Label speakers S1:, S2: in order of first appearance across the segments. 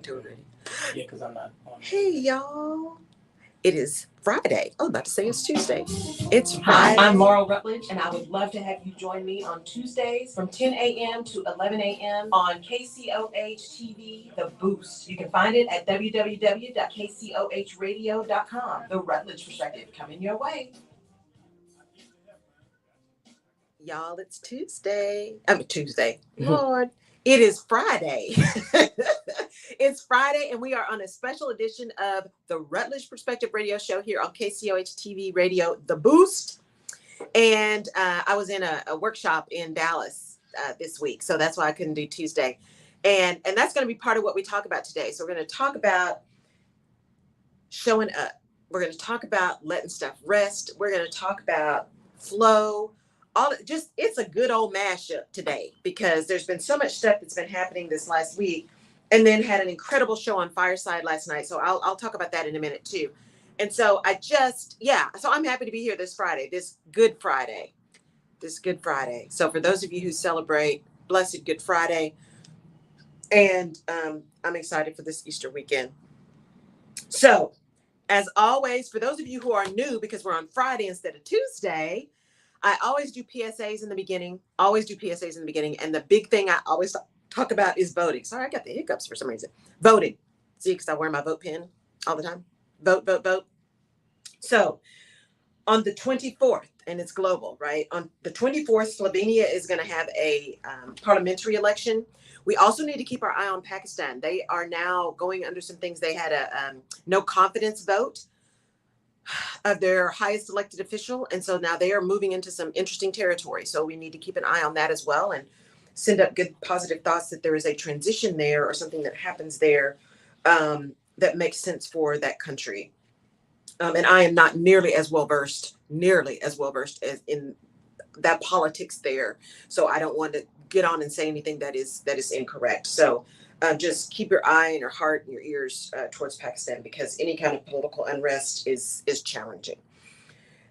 S1: Do it.
S2: Yeah, because I'm not on.
S1: Hey, y'all. It is Friday. Oh, about to say it's Tuesday. It's
S3: Hi,
S1: Friday.
S3: I'm Laurel Rutledge, and I would love to have you join me on Tuesdays from 10 a.m. to 11 a.m. on KCOH TV, The Boost. You can find it at www.kcohradio.com. The Rutledge Perspective coming your way.
S1: Y'all, it's Tuesday. Tuesday. Lord, it is Friday. It's Friday, and we are on a special edition of the Rutledge Perspective Radio Show here on KCOH TV Radio, The Boost. And I was in a workshop in Dallas this week, so that's why I couldn't do Tuesday. And that's going to be part of what we talk about today. So we're going to talk about showing up. We're going to talk about letting stuff rest. We're going to talk about flow. It's a good old mashup today because there's been so much stuff that's been happening this last week, and then had an incredible show on Fireside last night. So I'll talk about that in a minute too. And so so I'm happy to be here this Friday, this Good Friday. So for those of you who celebrate, blessed Good Friday. And I'm excited for this Easter weekend. So as always, for those of you who are new, because we're on Friday instead of Tuesday, I always do PSAs in the beginning, And the big thing I always talk about is voting. Sorry, I got the hiccups for some reason. Voting. See, because I wear my vote pin all the time. Vote, vote, vote. So on the 24th, and it's global, right? On the 24th, Slovenia is going to have a parliamentary election. We also need to keep our eye on Pakistan. They are now going under some things. They had a no confidence vote of their highest elected official. And so now they are moving into some interesting territory. So we need to keep an eye on that as well and send up good positive thoughts that there is a transition there or something that happens there that makes sense for that country. And I am not nearly as well versed as in that politics there. So I don't want to get on and say anything that is incorrect. So just keep your eye and your heart and your ears towards Pakistan, because any kind of political unrest is challenging.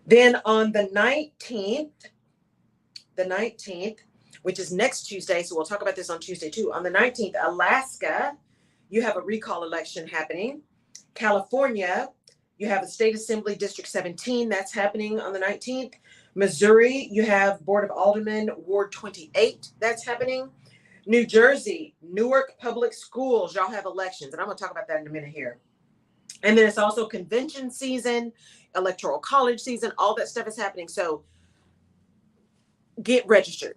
S1: Then on the 19th, which is next Tuesday, so we'll talk about this on Tuesday too. On the 19th, Alaska, you have a recall election happening. California, you have a State Assembly District 17, that's happening on the 19th. Missouri, you have Board of Aldermen, Ward 28, that's happening. New Jersey, Newark Public Schools, y'all have elections, and I'm going to talk about that in a minute here. And then it's also convention season, electoral college season, all that stuff is happening. So get registered.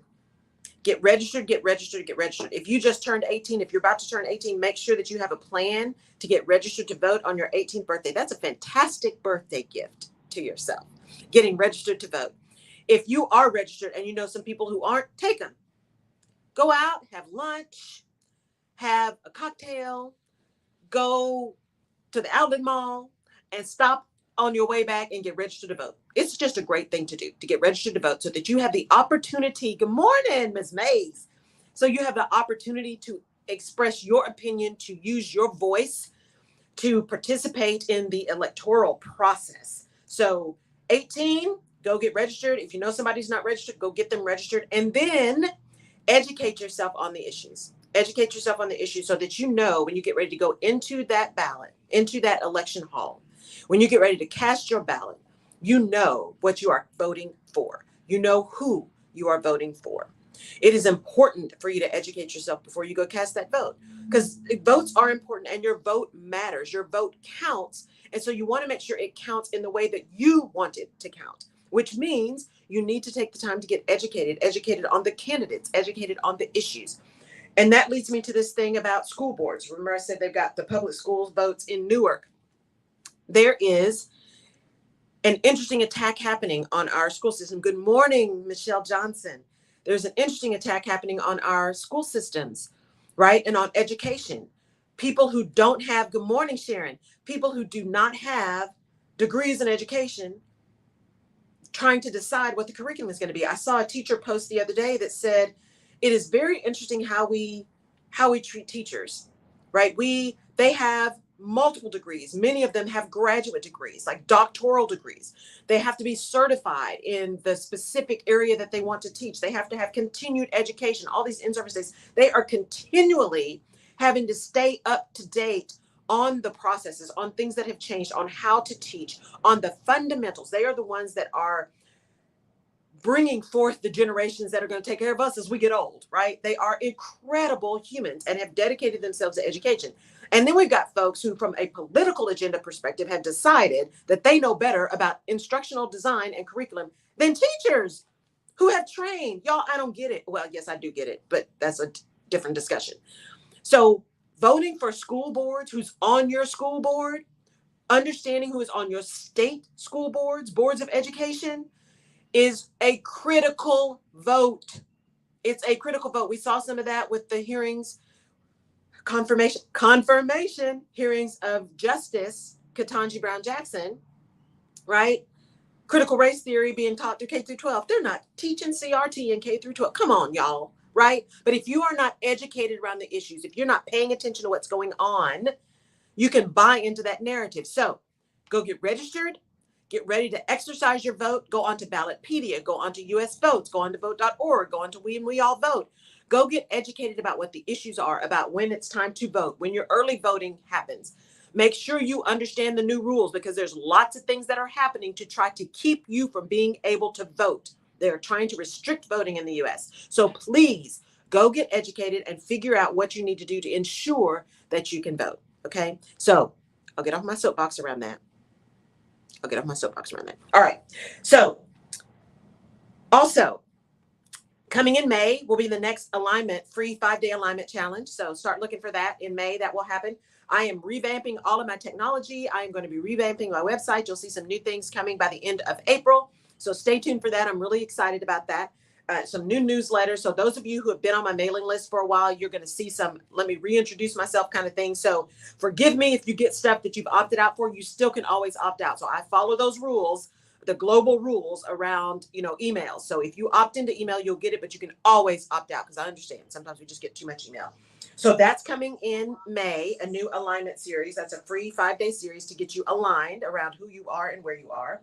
S1: Get registered. If you just turned 18, if you're about to turn 18, make sure that you have a plan to get registered to vote on your 18th birthday. That's a fantastic birthday gift to yourself, getting registered to vote. If you are registered and you know some people who aren't, take them. Go out, have lunch, have a cocktail, go to the outlet mall, and stop on your way back and get registered to vote. It's just a great thing to do, to get registered to vote, so that you have the opportunity. Good morning, Ms. Mays. So you have the opportunity to express your opinion, to use your voice, to participate in the electoral process. So 18, go get registered. If you know somebody's not registered, go get them registered. And then educate yourself on the issues. Educate yourself on the issues so that you know when you get ready to go into that ballot, into that election hall, when you get ready to cast your ballot, you know what you are voting for. You know who you are voting for. It is important for you to educate yourself before you go cast that vote, because votes are important and your vote matters. Your vote counts. And so you want to make sure it counts in the way that you want it to count, which means you need to take the time to get educated on the candidates, educated on the issues. And that leads me to this thing about school boards. Remember I said they've got the public schools votes in Newark. There is an interesting attack happening on our school system. Good morning, Michelle Johnson. There's an interesting attack happening on our school systems, right? And on education. People who don't have, good morning, Sharon, people who do not have degrees in education trying to decide what the curriculum is going to be. I saw a teacher post the other day that said, it is very interesting how we treat teachers, right? They have multiple degrees. Many of them have graduate degrees, like doctoral degrees. They have to be certified in the specific area that they want to teach. They have to have continued education, all these in-service days. They are continually having to stay up to date on the processes, on things that have changed, on how to teach, on the fundamentals. They are the ones that are bringing forth the generations that are going to take care of us as we get old, right? They are incredible humans and have dedicated themselves to education. And then we've got folks who, from a political agenda perspective, have decided that they know better about instructional design and curriculum than teachers who have trained. Y'all, I don't get it. Well, yes, I do get it, but that's a different discussion. So voting for school boards, who's on your school board, understanding who is on your state school boards, boards of education, is a critical vote. It's a critical vote. We saw some of that with the hearings, confirmation hearings of Justice Ketanji Brown Jackson, right? Critical race theory being taught through K through 12. They're not teaching CRT in K through 12. Come on, y'all, right? But if you are not educated around the issues, if you're not paying attention to what's going on, you can buy into that narrative. So go get registered. Get ready to exercise your vote. Go onto Ballotpedia, go onto US Votes, go onto vote.org, go onto We and We All Vote. Go get educated about what the issues are, about when it's time to vote, when your early voting happens. Make sure you understand the new rules, because there's lots of things that are happening to try to keep you from being able to vote. They're trying to restrict voting in the US. So please go get educated and figure out what you need to do to ensure that you can vote. Okay. So I'll get off my soapbox around that. All right. So also coming in May will be the next alignment, free 5-day alignment challenge. So start looking for that in May. That will happen. I am revamping all of my technology. I am going to be revamping my website. You'll see some new things coming by the end of April. So stay tuned for that. I'm really excited about that. Some new newsletters. So those of you who have been on my mailing list for a while, you're going to see some, let me reintroduce myself kind of thing. So forgive me if you get stuff that you've opted out for, you still can always opt out. So I follow those rules, the global rules around, emails. So if you opt into email, you'll get it, but you can always opt out, because I understand sometimes we just get too much email. So that's coming in May, a new alignment series. That's a free 5-day series to get you aligned around who you are and where you are.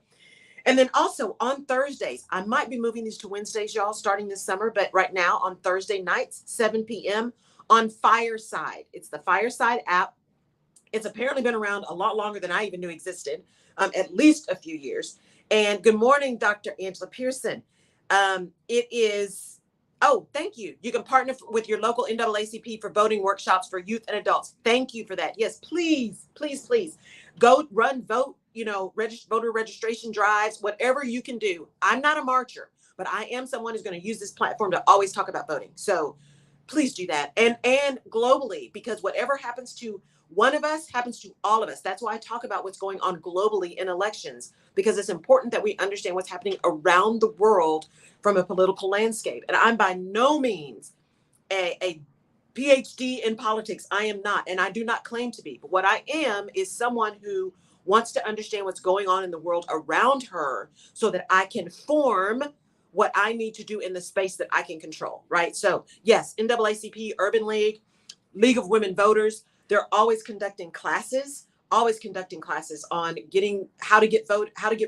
S1: And then also on Thursdays, I might be moving these to Wednesdays, y'all, starting this summer. But right now on Thursday nights, 7 p.m. on Fireside. It's the Fireside app. It's apparently been around a lot longer than I even knew existed, at least a few years. And good morning, Dr. Angela Pearson. It is, thank you. You can partner with your local NAACP for voting workshops for youth and adults. Thank you for that. Yes, please, please, please go run, vote, voter registration drives, whatever you can do. I'm not a marcher, but I am someone who's going to use this platform to always talk about voting. So please do that. And globally, because whatever happens to one of us happens to all of us. That's why I talk about what's going on globally in elections, because it's important that we understand what's happening around the world from a political landscape. And I'm by no means a PhD in politics. I am not, and I do not claim to be. But what I am is someone who wants to understand what's going on in the world around her so that I can form what I need to do in the space that I can control, right? So yes, NAACP, Urban League, League of Women Voters, they're always conducting classes on how to get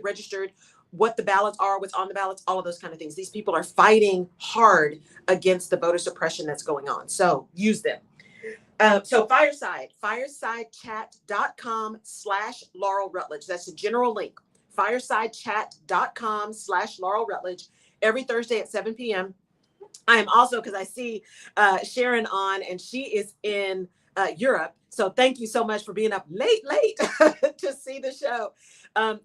S1: registered, what the ballots are, what's on the ballots, all of those kind of things. These people are fighting hard against the voter suppression that's going on. So use them. So firesidechat.com/Laurel Rutledge. That's the general link. Firesidechat.com/Laurel Rutledge every Thursday at 7 p.m. I am also, because I see Sharon on, and she is in Europe. So thank you so much for being up late to see the show.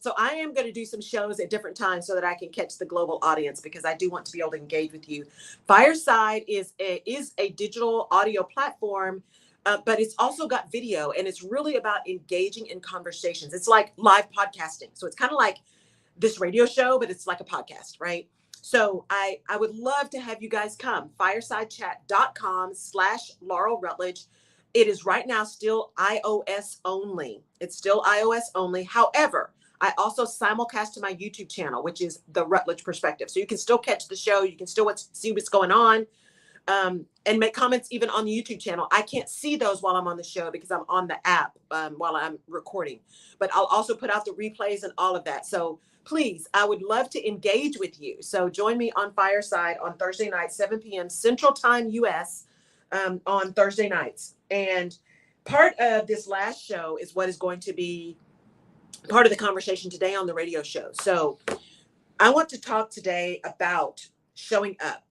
S1: So I am going to do some shows at different times so that I can catch the global audience, because I do want to be able to engage with you. Fireside is a digital audio platform, but it's also got video, and it's really about engaging in conversations. It's like live podcasting. So it's kind of like this radio show, but it's like a podcast, right? So I would love to have you guys come. Firesidechat.com/Laurel Rutledge. It is right now still iOS only. It's still iOS only. However, I also simulcast to my YouTube channel, which is the Rutledge Perspective. So you can still catch the show. You can still see what's going on, and make comments even on the YouTube channel. I can't see those while I'm on the show because I'm on the app while I'm recording. But I'll also put out the replays and all of that. So please, I would love to engage with you. So join me on Fireside on Thursday night, 7 p.m. Central Time US on Thursday nights. And part of this last show is what is going to be part of the conversation today on the radio show. So I want to talk today about showing up,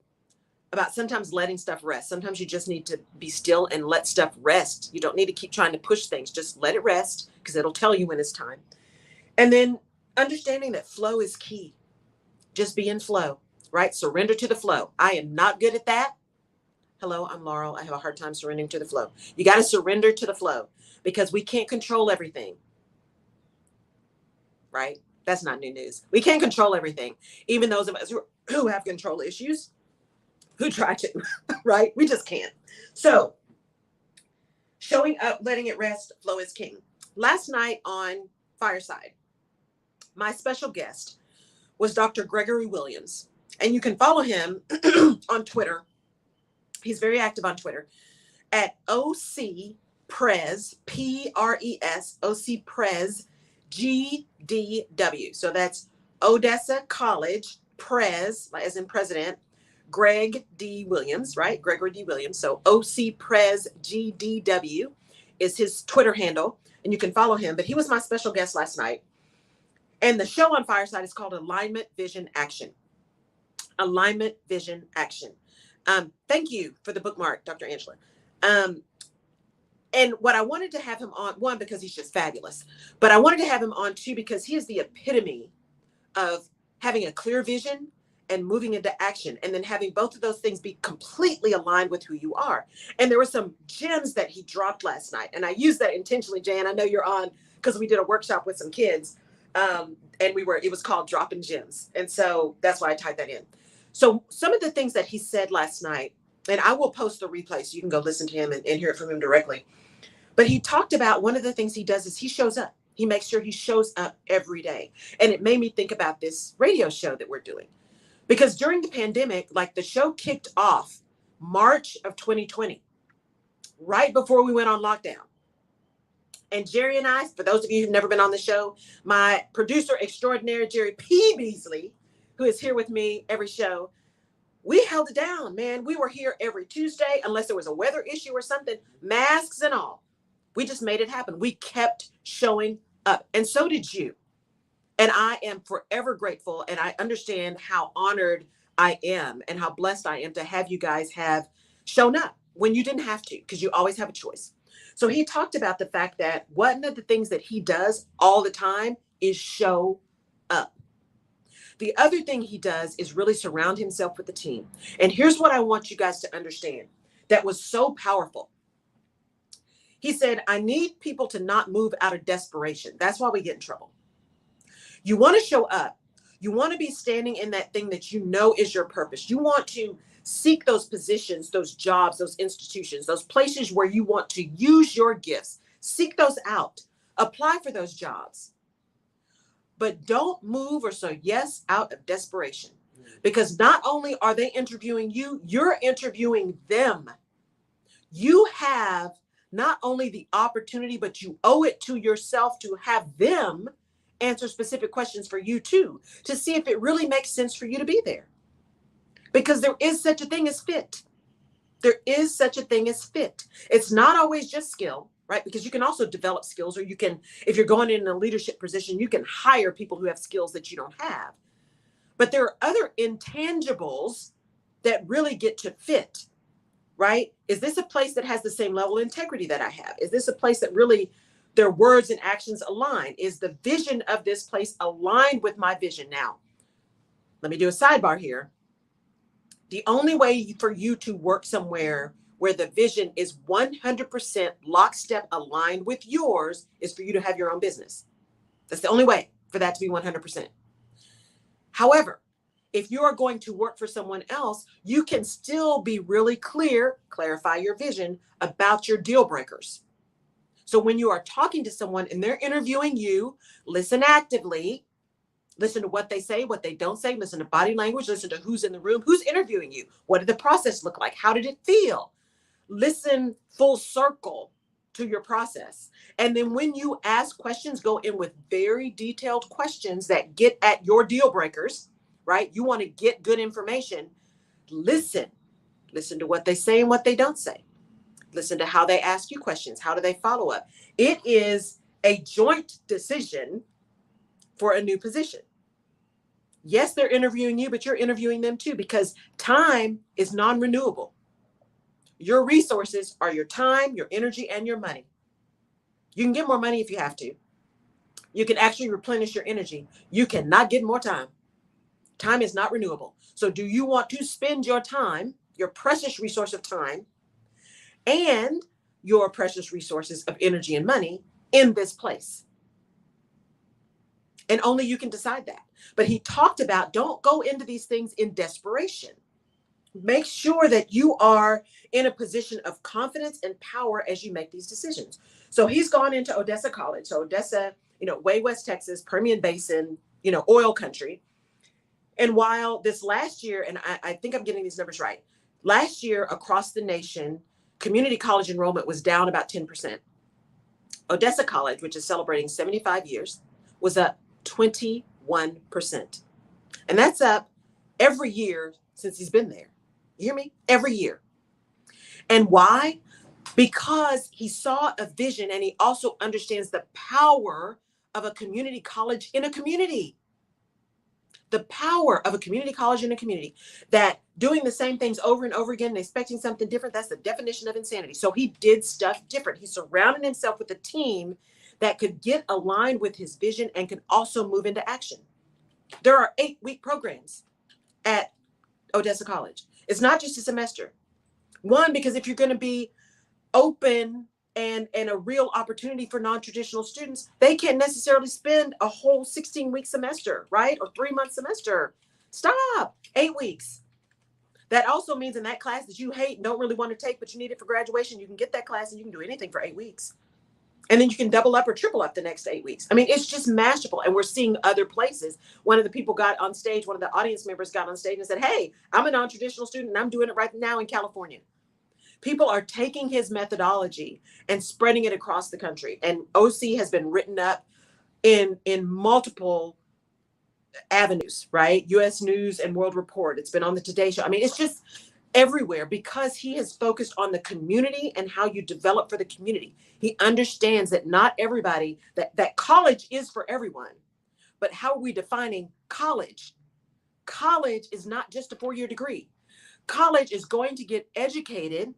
S1: about sometimes letting stuff rest. Sometimes you just need to be still and let stuff rest. You don't need to keep trying to push things. Just let it rest because it'll tell you when it's time. And then understanding that flow is key. Just be in flow, right? Surrender to the flow. I am not good at that. Hello, I'm Laurel. I have a hard time surrendering to the flow. You got to surrender to the flow because we can't control everything, right? That's not new news. We can't control everything. Even those of us who have control issues, who try to, right? We just can't. So showing up, letting it rest, flow is king. Last night on Fireside, my special guest was Dr. Gregory Williams. And you can follow him on Twitter. He's very active on Twitter at OC Prez, P-R-E-S, OC Prez, GDW. So that's Odessa College, Prez, as in president, Greg D. Williams, right? Gregory D. Williams. So OC Prez, GDW is his Twitter handle. And you can follow him. But he was my special guest last night. And the show on Fireside is called Alignment, Vision, Action. Alignment, Vision, Action. Thank you for the bookmark, Dr. Angela. And what I wanted to have him on, one, because he's just fabulous, but I wanted to have him on too, because he is the epitome of having a clear vision and moving into action, and then having both of those things be completely aligned with who you are. And there were some gems that he dropped last night. And I used that intentionally, Jan. I know you're on because we did a workshop with some kids. And it was called Dropping Gems. And so that's why I tied that in. So some of the things that he said last night, and I will post the replay so you can go listen to him and hear it from him directly. But he talked about one of the things he does is he shows up. He makes sure he shows up every day. And it made me think about this radio show that we're doing. Because during the pandemic, like the show kicked off March of 2020, right before we went on lockdown. And Jerry and I, for those of you who've never been on the show, my producer extraordinaire, Jerry P. Beasley, who is here with me every show, we held it down, man. We were here every Tuesday, unless there was a weather issue or something, masks and all. We just made it happen. We kept showing up. And so did you. And I am forever grateful. And I understand how honored I am and how blessed I am to have you guys have shown up when you didn't have to, because you always have a choice. So he talked about the fact that one of the things that he does all the time is show up. The other thing he does is really surround himself with a team. And here's what I want you guys to understand that was so powerful. He said, I need people to not move out of desperation. That's why we get in trouble. You want to show up. You want to be standing in that thing that you know is your purpose. You want to seek those positions, those jobs, those institutions, those places where you want to use your gifts. Seek those out. Apply for those jobs. But don't move or say yes out of desperation. Because not only are they interviewing you, you're interviewing them. You have not only the opportunity, but you owe it to yourself to have them answer specific questions for you too, to see if it really makes sense for you to be there. Because there is such a thing as fit. There is such a thing as fit. It's not always just skill, right? Because you can also develop skills, or you can, if you're going in a leadership position, you can hire people who have skills that you don't have. But there are other intangibles that really get to fit, right? Is this a place that has the same level of integrity that I have? Is this a place that really their words and actions align? Is the vision of this place aligned with my vision? Now, let me do a sidebar here. The only way for you to work somewhere where the vision is 100% lockstep aligned with yours is for you to have your own business. That's the only way for that to be 100%. However, if you are going to work for someone else, you can still be really clear, clarify your vision about your deal breakers. So when you are talking to someone and they're interviewing you, listen actively, listen to what they say, what they don't say, listen to body language, listen to who's in the room, who's interviewing you, what did the process look like, how did it feel? Listen full circle to your process. And then when you ask questions, go in with very detailed questions that get at your deal breakers, right? You want to get good information. Listen to what they say and what they don't say. Listen to how they ask you questions. How do they follow up? It is a joint decision for a new position. Yes, they're interviewing you, but you're interviewing them too, because time is non-renewable. Your resources are your time, your energy, and your money. You can get more money if you have to. You can actually replenish your energy. You cannot get more time. Time is not renewable. So do you want to spend your time, your precious resource of time, and your precious resources of energy and money in this place? And only you can decide that. But he talked about, don't go into these things in desperation. Make sure that you are in a position of confidence and power as you make these decisions. So he's gone into Odessa College. So Odessa, way West Texas, Permian Basin, oil country. And while this last year, and I think I'm getting these numbers right, last year across the nation, community college enrollment was down about 10%. Odessa College, which is celebrating 75 years, was up 21%. And that's up every year since he's been there. You hear me? Every year. And why? Because he saw a vision, and he also understands the power of a community college in a community. The power of a community college in a community, that doing the same things over and over again and expecting something different, that's the definition of insanity. So he did stuff different. He surrounded himself with a team that could get aligned with his vision and could also move into action. There are 8-week programs at Odessa College. It's not just a semester. One, because if you're going to be open and a real opportunity for non-traditional students, they can't necessarily spend a whole 16-week semester, right? Or 3-month semester. Stop. 8 weeks. That also means in that class that you hate and don't really want to take, but you need it for graduation, you can get that class and you can do anything for 8 weeks. And then you can double up or triple up the next 8 weeks. I mean, it's just mashable. And we're seeing other places. One of the people got on stage, one of the audience members got on stage and said, hey, I'm a non-traditional student and I'm doing it right now in California. People are taking his methodology and spreading it across the country. And OC has been written up in multiple avenues, right? US News and World Report. It's been on the Today Show. I mean, it's just everywhere because he has focused on the community and how you develop for the community. He understands that not everybody, that college is for everyone. But how are we defining college? College is not just a 4-year degree. College is going to get educated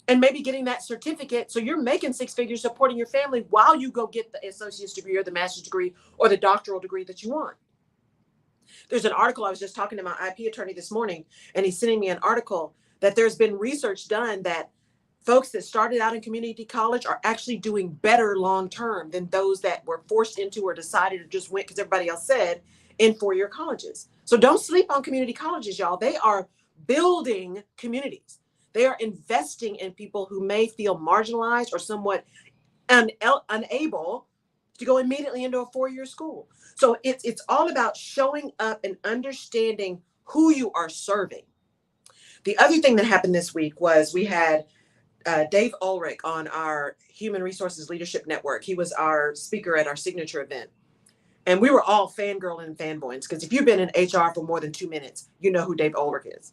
S1: and maybe getting that certificate. So you're making 6 figures supporting your family while you go get the associate's degree or the master's degree or the doctoral degree that you want. There's an article, I was just talking to my IP attorney this morning, and he's sending me an article that there's been research done that folks that started out in community college are actually doing better long-term than those that were forced into or decided or just went because everybody else said in 4-year colleges. So don't sleep on community colleges, y'all. They are building communities. They are investing in people who may feel marginalized or somewhat unable to go immediately into a 4-year school. So it's all about showing up and understanding who you are serving. The other thing that happened this week was we had Dave Ulrich on our Human Resources Leadership Network. He was our speaker at our signature event. And we were all fangirling and fanboys because if you've been in HR for more than 2 minutes, you know who Dave Ulrich is.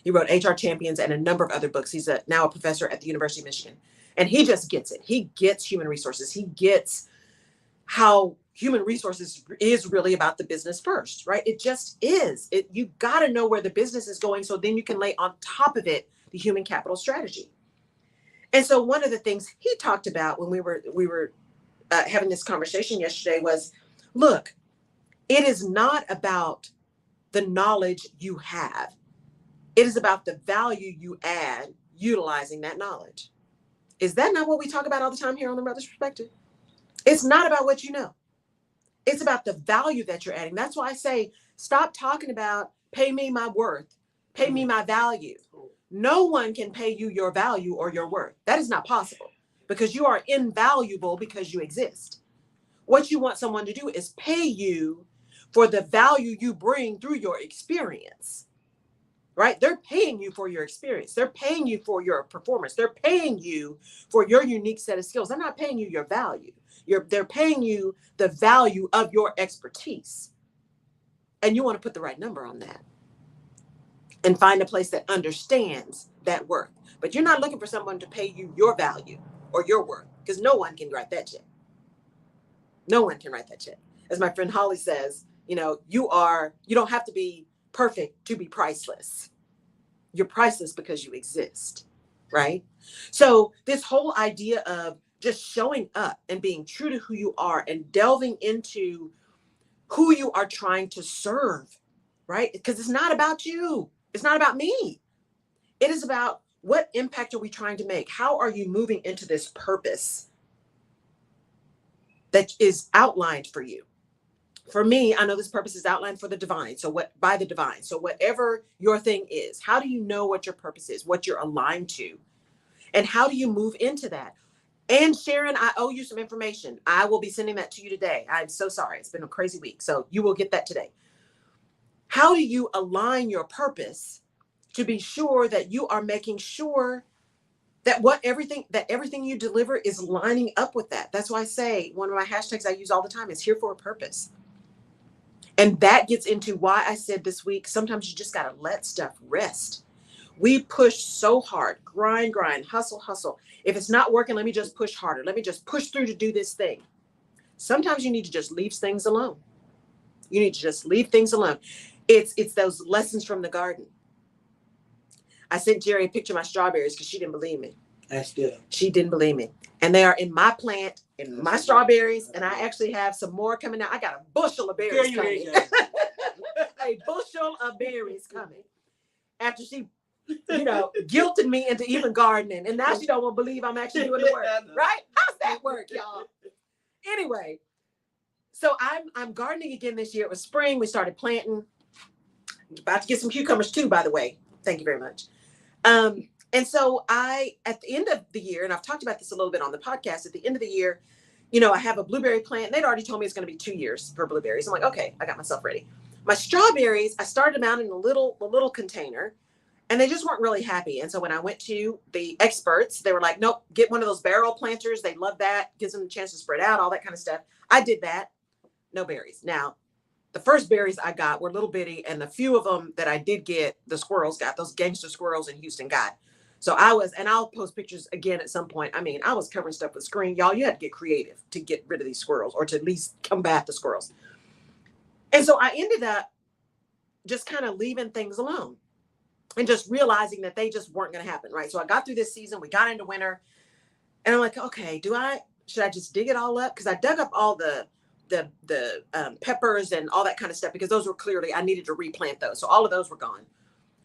S1: He wrote HR Champions and a number of other books. He's now a professor at the University of Michigan. And he just gets it. He gets human resources. He gets how human resources is really about the business first, right? It just is. You got to know where the business is going so then you can lay on top of it the human capital strategy. And so one of the things he talked about when we were having this conversation yesterday was, look, it is not about the knowledge you have. It is about the value you add utilizing that knowledge. Is that not what we talk about all the time here on The Mother's Perspective? It's not about what you know. It's about the value that you're adding. That's why I say, stop talking about pay me my worth, pay me my value. No one can pay you your value or your worth. That is not possible because you are invaluable because you exist. What you want someone to do is pay you for the value you bring through your experience. Right? They're paying you for your experience. They're paying you for your performance. They're paying you for your unique set of skills. They're not paying you your value. They're paying you the value of your expertise. And you want to put the right number on that. and find a place that understands that worth. But you're not looking for someone to pay you your value or your worth, because no one can write that check. No one can write that check. As my friend Holly says, you don't have to be perfect to be priceless. You're priceless because you exist, right? So this whole idea of just showing up and being true to who you are and delving into who you are trying to serve, right? Because it's not about you. It's not about me. It is about, what impact are we trying to make? How are you moving into this purpose that is outlined for you? For me, I know this purpose is outlined for the divine. So by the divine. So whatever your thing is, how do you know what your purpose is, what you're aligned to? And how do you move into that? And Sharon, I owe you some information. I will be sending that to you today. I'm so sorry. It's been a crazy week. So you will get that today. How do you align your purpose to be sure that you are making sure that everything you deliver is lining up with that? That's why I say one of my hashtags I use all the time is here for a purpose. And that gets into why I said this week, sometimes you just got to let stuff rest. We push so hard, grind, hustle. If it's not working, let me just push harder. Let me just push through to do this thing. Sometimes you need to just leave things alone. You need to just leave things alone. It's those lessons from the garden. I sent Jerry a picture of my strawberries because she didn't believe me. She didn't believe me. And they are in my plant, in my strawberries, and I actually have some more coming out. I got a bushel of berries coming. A bushel of berries coming. After she, guilted me into even gardening. And now she don't want to believe I'm actually doing the work. Right? How's that work, y'all? Anyway, so I'm gardening again this year. It was spring. We started planting. About to get some cucumbers too, by the way. Thank you very much. And so at the end of the year, and I've talked about this a little bit on the podcast, at the end of the year, I have a blueberry plant. They'd already told me it's going to be 2 years for blueberries. I'm like, okay, I got myself ready. My strawberries, I started them out in a little container, and they just weren't really happy. And so when I went to the experts, they were like, nope, get one of those barrel planters. They love that. Gives them a chance to spread out, all that kind of stuff. I did that. No berries. Now, the first berries I got were little bitty, and the few of them that I did get, the squirrels got, those gangster squirrels in Houston got. So and I'll post pictures again at some point. I mean, I was covering stuff with screen. Y'all, you had to get creative to get rid of these squirrels, or to at least combat the squirrels. And so I ended up just kind of leaving things alone and just realizing that they just weren't going to happen, right? So I got through this season. We got into winter, and I'm like, okay, should I just dig it all up? Because I dug up all the peppers and all that kind of stuff, because those were clearly, I needed to replant those. So all of those were gone.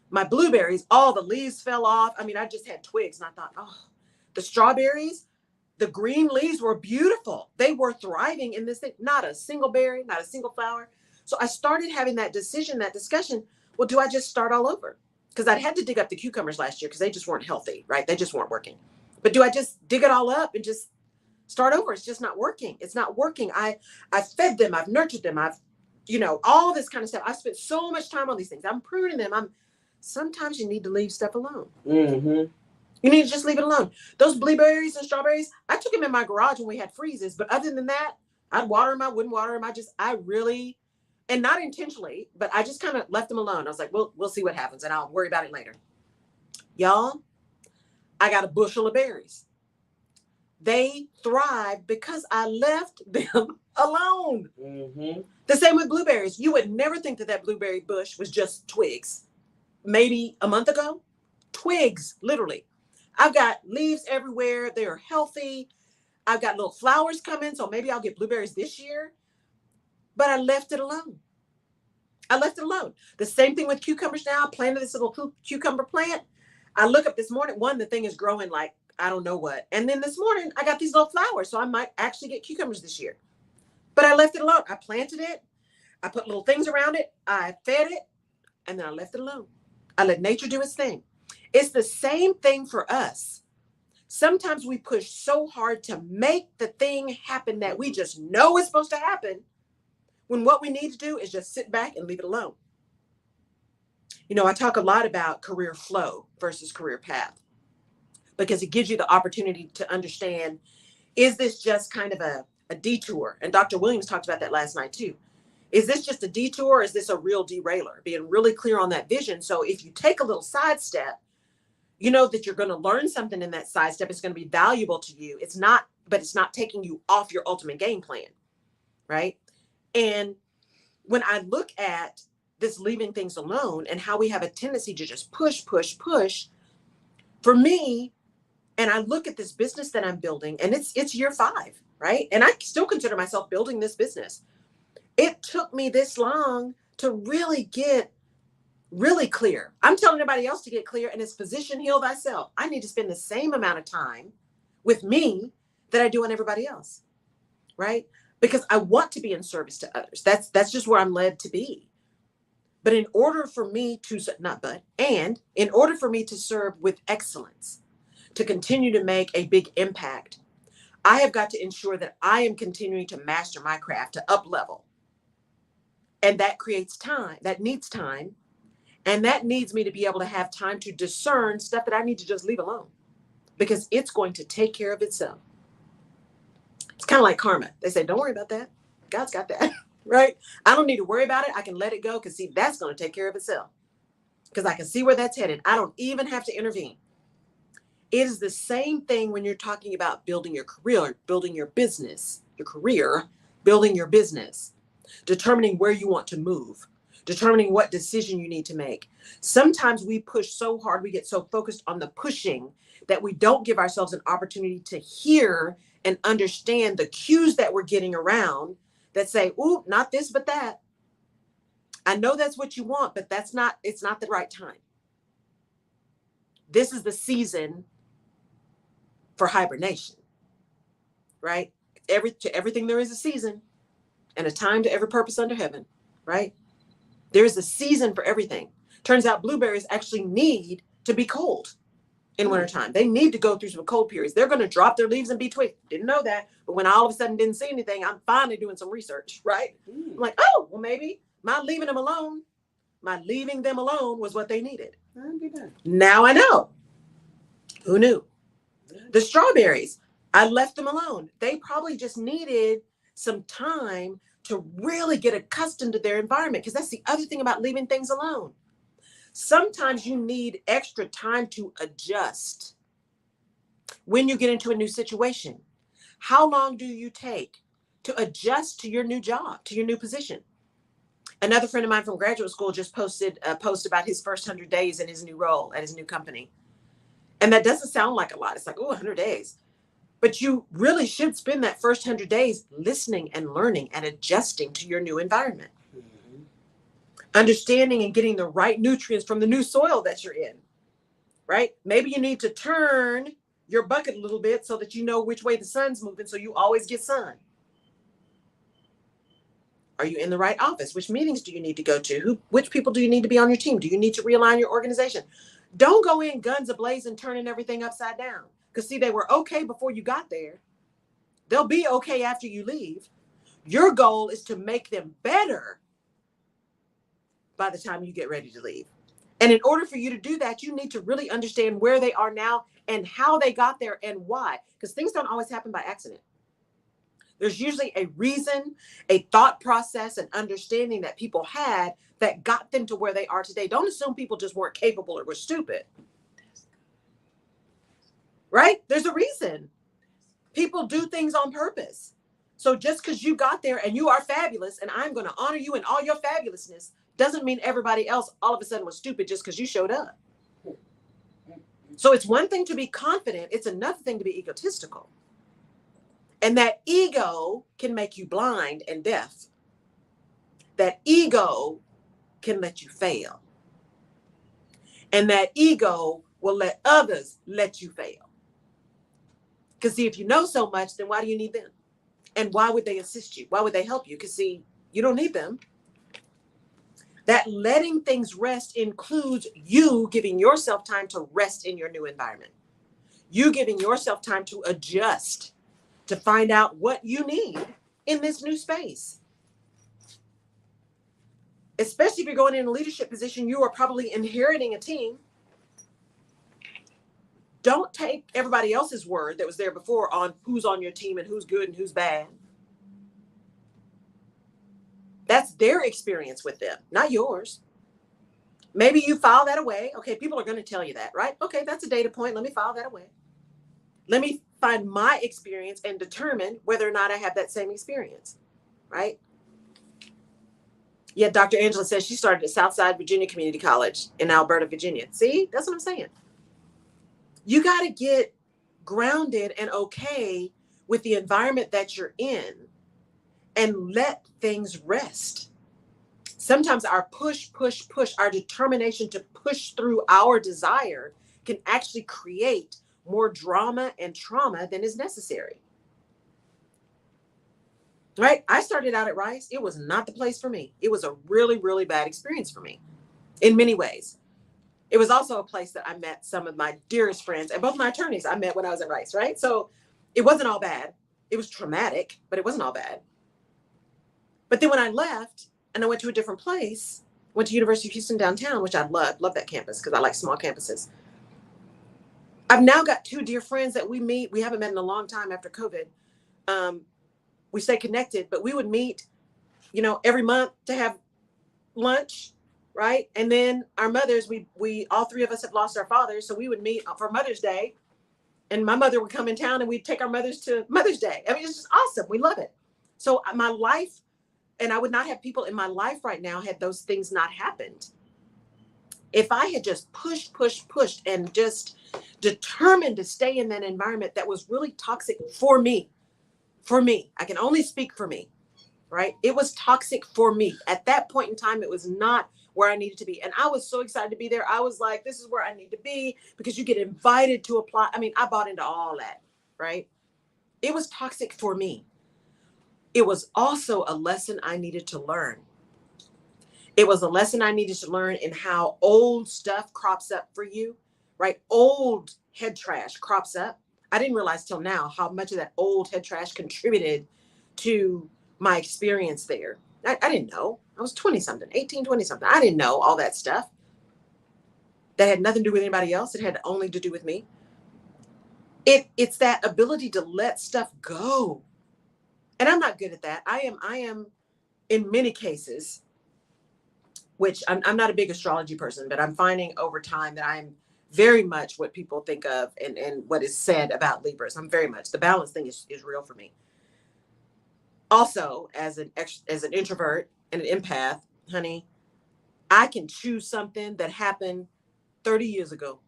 S1: My blueberries, all the leaves fell off. I mean, I just had twigs, and I thought, oh, the strawberries, the green leaves were beautiful. They were thriving in this thing. Not a single berry, not a single flower. So I started having that discussion. Well, do I just start all over? Because I'd had to dig up the cucumbers last year because they just weren't healthy, right? They just weren't working. But do I just dig it all up and just start over? It's just not working. It's not working. I fed them. I've nurtured them. I've, all this kind of stuff. I spent so much time on these things. I'm pruning them. Sometimes you need to leave stuff alone. Mm-hmm. You need to just leave it alone. Those blueberries and strawberries, I took them in my garage when we had freezes. But other than that, I'd water them. I wouldn't water them. And not intentionally, but I just kind of left them alone. I was like, we'll see what happens, and I'll worry about it later. Y'all, I got a bushel of berries. They thrive because I left them alone. Mm-hmm. The same with blueberries. You would never think that blueberry bush was just twigs. Maybe a month ago, twigs, literally. I've got leaves everywhere. They are healthy. I've got little flowers coming, so maybe I'll get blueberries this year. But I left it alone. The same thing with cucumbers now. I planted this little cucumber plant. I look up this morning, the thing is growing like, I don't know what. And then this morning, I got these little flowers. So I might actually get cucumbers this year. But I left it alone. I planted it. I put little things around it. I fed it. And then I left it alone. I let nature do its thing. It's the same thing for us. Sometimes we push so hard to make the thing happen that we just know is supposed to happen, when what we need to do is just sit back and leave it alone. I talk a lot about career flow versus career path, because it gives you the opportunity to understand, is this just kind of a detour? And Dr. Williams talked about that last night too. Is this just a detour or is this a real derailer? Being really clear on that vision. So if you take a little sidestep, you know that you're going to learn something in that sidestep. It's going to be valuable to you. It's not taking you off your ultimate game plan, right? And when I look at this leaving things alone and how we have a tendency to just push, for me, and I look at this business that I'm building, and it's year 5, right? And I still consider myself building this business. It took me this long to really get really clear. I'm telling everybody else to get clear, and it's position, heal thyself. I need to spend the same amount of time with me that I do on everybody else, right? Because I want to be in service to others. That's just where I'm led to be. But in order for me to, and in order for me to serve with excellence, to continue to make a big impact, I have got to ensure that I am continuing to master my craft, to up level. And that creates time, that needs time. And that needs me to be able to have time to discern stuff that I need to just leave alone, because it's going to take care of itself. It's kind of like karma. They say, don't worry about that. God's got that, right? I don't need to worry about it. I can let it go, because see, that's going to take care of itself, because I can see where that's headed. I don't even have to intervene. It is the same thing when you're talking about building your career, building your business, your career, building your business, determining where you want to move, determining what decision you need to make. Sometimes we push so hard, we get so focused on the pushing that we don't give ourselves an opportunity to hear and understand the cues that we're getting around that say, ooh, not this, but that. I know that's what you want, but it's not the right time. This is the season for hibernation, right? To everything there is a season and a time to every purpose under heaven, right? There's a season for everything. Turns out blueberries actually need to be cold in wintertime. They need to go through some cold periods. They're going to drop their leaves and be twigs. Didn't know that. But when I all of a sudden didn't see anything, I'm finally doing some research, right? I'm like, oh, well, maybe my leaving them alone was what they needed. Now I know. Who knew? The strawberries, I left them alone. They probably just needed some time to really get accustomed to their environment, because that's the other thing about leaving things alone. Sometimes you need extra time to adjust when you get into a new situation. How long do you take to adjust to your new job, to your new position? Another friend of mine from graduate school just posted a post about his first 100 days in his new role at his new company. And that doesn't sound like a lot. It's like, oh, 100 days. But you really should spend that first 100 days listening and learning and adjusting to your new environment. Mm-hmm. Understanding and getting the right nutrients from the new soil that you're in, right? Maybe you need to turn your bucket a little bit so that you know which way the sun's moving, so you always get sun. Are you in the right office? Which meetings do you need to go to? Which people do you need to be on your team? Do you need to realign your organization? Don't go in guns a-blazing, turning everything upside down. Because see, they were okay before you got there. They'll be okay after you leave. Your goal is to make them better by the time you get ready to leave. And in order for you to do that, you need to really understand where they are now and how they got there and why. Because things don't always happen by accident. There's usually a reason, a thought process, and understanding that people had that got them to where they are today. Don't assume people just weren't capable or were stupid. Right? There's a reason. People do things on purpose. So just because you got there and you are fabulous, and I'm going to honor you in all your fabulousness, doesn't mean everybody else all of a sudden was stupid just because you showed up. So it's one thing to be confident. It's another thing to be egotistical. And that ego can make you blind and deaf. That ego can let you fail. And that ego will let others let you fail. Because see, if you know so much, then why do you need them? And why would they assist you? Why would they help you? Because see, you don't need them. That letting things rest includes you giving yourself time to rest in your new environment. You giving yourself time to adjust, to find out what you need in this new space. Especially if you're going in a leadership position, you are probably inheriting a team. Don't take everybody else's word that was there before on who's on your team and who's good and who's bad. That's their experience with them, not yours. Maybe you file that away. Okay, people are going to tell you that, right? Okay, that's a data point. Let me file that away. Let me find my experience and determine whether or not I have that same experience, right? Yeah, Dr. Angela says she started at Southside Virginia Community College in Alberta, Virginia. See, that's what I'm saying. You got to get grounded and okay with the environment that you're in and let things rest. Sometimes our push, our determination to push through our desire can actually create more drama and trauma than is necessary. Right? I started out at Rice. It was not the place for me. It was a really, really bad experience for me in many ways. It was also a place that I met some of my dearest friends, and both my attorneys I met when I was at Rice, right? So it wasn't all bad. It was traumatic, but it wasn't all bad. But then when I left and I went to a different place, went to University of Houston downtown, which I love that campus because I like small campuses. I've now got two dear friends that we meet. We haven't met in a long time after COVID. We stay connected, but we would meet, every month to have lunch, right? And then our mothers, we all three of us have lost our fathers, so we would meet for Mother's Day, and my mother would come in town, and we'd take our mothers to Mother's Day. I mean, it's just awesome. We love it. So my life, and I would not have people in my life right now had those things not happened. If I had just pushed, and just determined to stay in that environment that was really toxic for me, I can only speak for me, right? It was toxic for me. At that point in time, it was not where I needed to be. And I was so excited to be there. I was like, this is where I need to be, because you get invited to apply. I mean, I bought into all that, right? It was toxic for me. It was also a lesson I needed to learn. It was a lesson I needed to learn in how old stuff crops up for you, right? Old head trash crops up. I didn't realize till now how much of that old head trash contributed to my experience there. I didn't know. I was 20 something, 18, 20 something. I didn't know all that stuff. That had nothing to do with anybody else. It had only to do with me. It's that ability to let stuff go. And I'm not good at that. I am in many cases, which I'm not a big astrology person, but I'm finding over time that I'm very much what people think of and what is said about Libras. I'm very much, the balance thing is real for me. Also, as an introvert and an empath, honey, I can choose something that happened 30 years ago.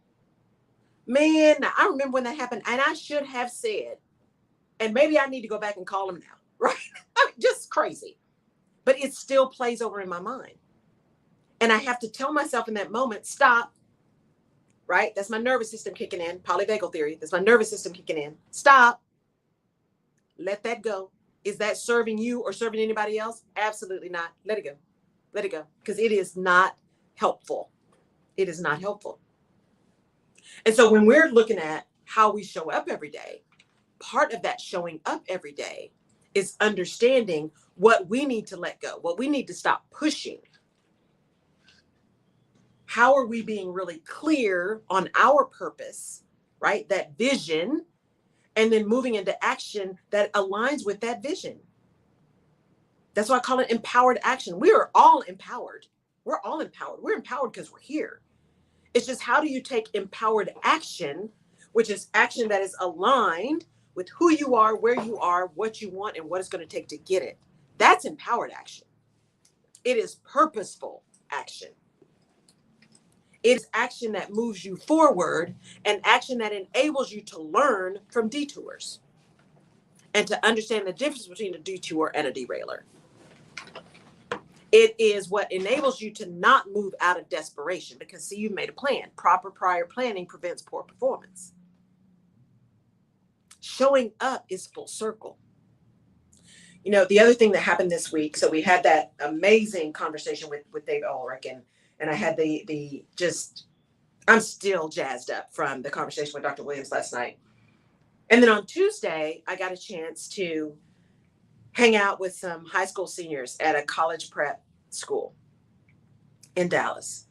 S1: Man, I remember when that happened, and I should have said, and maybe I need to go back and call him now, right? I mean, just crazy. But it still plays over in my mind. And I have to tell myself in that moment, stop, right? That's my nervous system kicking in, polyvagal theory. That's my nervous system kicking in. Stop. Let that go. Is that serving you or serving anybody else? Absolutely not. Let it go. Let it go. Because it is not helpful. It is not helpful. And so when we're looking at how we show up every day, part of that showing up every day is understanding what we need to let go, what we need to stop pushing. How are we being really clear on our purpose, right? That vision, and then moving into action that aligns with that vision. That's why I call it empowered action. We are all empowered. We're all empowered. We're empowered because we're here. It's just, how do you take empowered action, which is action that is aligned with who you are, where you are, what you want, and what it's going to take to get it. That's empowered action. It is purposeful action. It is action that moves you forward, and action that enables you to learn from detours and to understand the difference between a detour and a derailer. It is what enables you to not move out of desperation, because, see, you've made a plan. Proper prior planning prevents poor performance. Showing up is full circle. The other thing that happened this week, so we had that amazing conversation with Dave Ulrich, and I had I'm still jazzed up from the conversation with Dr. Williams last night. And then on Tuesday, I got a chance to hang out with some high school seniors at a college prep school in Dallas.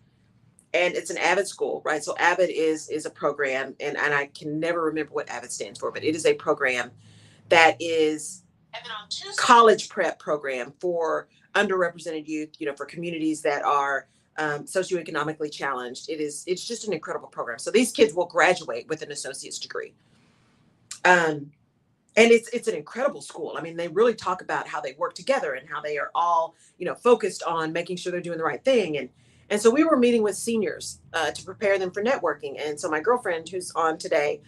S1: And it's an AVID school, right? So AVID is a program, and I can never remember what AVID stands for, but it is a program that is college prep program for underrepresented youth, for communities that are socioeconomically challenged. It's just an incredible program. So these kids will graduate with an associate's degree. And it's an incredible school. I mean, they really talk about how they work together and how they are all, focused on making sure they're doing the right thing. And so we were meeting with seniors to prepare them for networking. And so my girlfriend, who's on today,